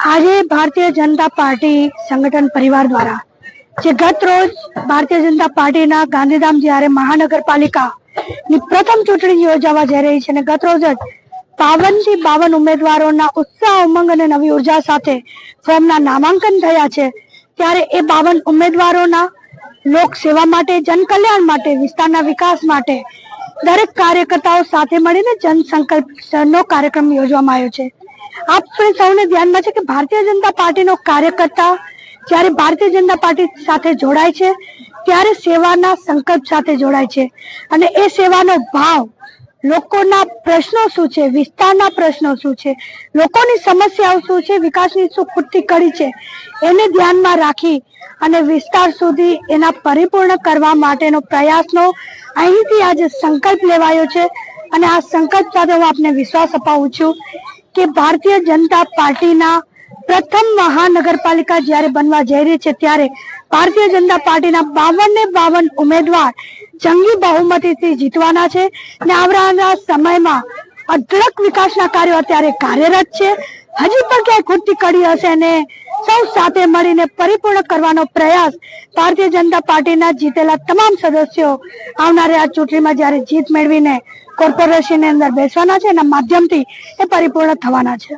આજે ભારતીય જનતા પાર્ટી સંગઠન પરિવાર દ્વારા જે ગત રોજ ભારતીય જનતા પાર્ટીના ગાંધીધામ જ્યારે મહાનગરપાલિકાની પ્રથમ ચૂંટણી યોજાવા જઈ રહી છે અને ગત રોજ જ 52 થી 52 ઉમેદવારોના ઉત્સાહ ઉમંગ અને નવી ઉર્જા સાથે ફોર્મના નામાંકન થયા છે ત્યારે એ 52 ઉમેદવારોના લોક સેવા માટે, જનકલ્યાણ માટે, વિસ્તારના વિકાસ માટે દરેક કાર્યકર્તાઓ સાથે મળીને જનસંકલ્પનો કાર્યક્રમ યોજવામાં આવ્યો છે। આપ સૌને ધ્યાનમાં છે કે ભારતીય જનતા પાર્ટીનો કાર્યકર્તા જ્યારે ભારતીય જનતા પાર્ટી સાથે જોડાય છે ત્યારે સેવાના સંકલ્પ સાથે જોડાય છે અને એ સેવાનો ભાવ લોકોના પ્રશ્નો શું છે, વિસ્તારના પ્રશ્નો શું છે, લોકોની સમસ્યાઓ શું છે, વિકાસની શું ખૂટતી કડી છે એને ધ્યાનમાં રાખી અને વિસ્તાર સુધી એના પરિપૂર્ણ કરવા માટેનો પ્રયાસનો અહીંથી આજે સંકલ્પ લેવાયો છે અને આ સંકલ્પ સાથે હું આપને વિશ્વાસ અપાવું છું કે ભારતીય જનતા પાર્ટીના પ્રથમ મહાનગરપાલિકા જ્યારે બનવા જઈ રહી છે ત્યારે ભારતીય જનતા પાર્ટીના 52 ઉમેદવાર જંગી બહુમતીથી જીતવાના છે અને આવનારા સમયમાં અઢળક વિકાસના કાર્યો અત્યારે કાર્યરત છે। હજી પણ ક્યાંય ખૂટતી કડી હશે ને સૌ સાથે મળીને પરિપૂર્ણ કરવાનો પ્રયાસ ભારતીય જનતા પાર્ટીના જીતેલા તમામ સદસ્યો આવનારી આ ચૂંટણીમાં જ્યારે જીત મેળવીને કોર્પોરેશનની અંદર બેસવાના છે એના માધ્યમથી એ પરિપૂર્ણ થવાના છે।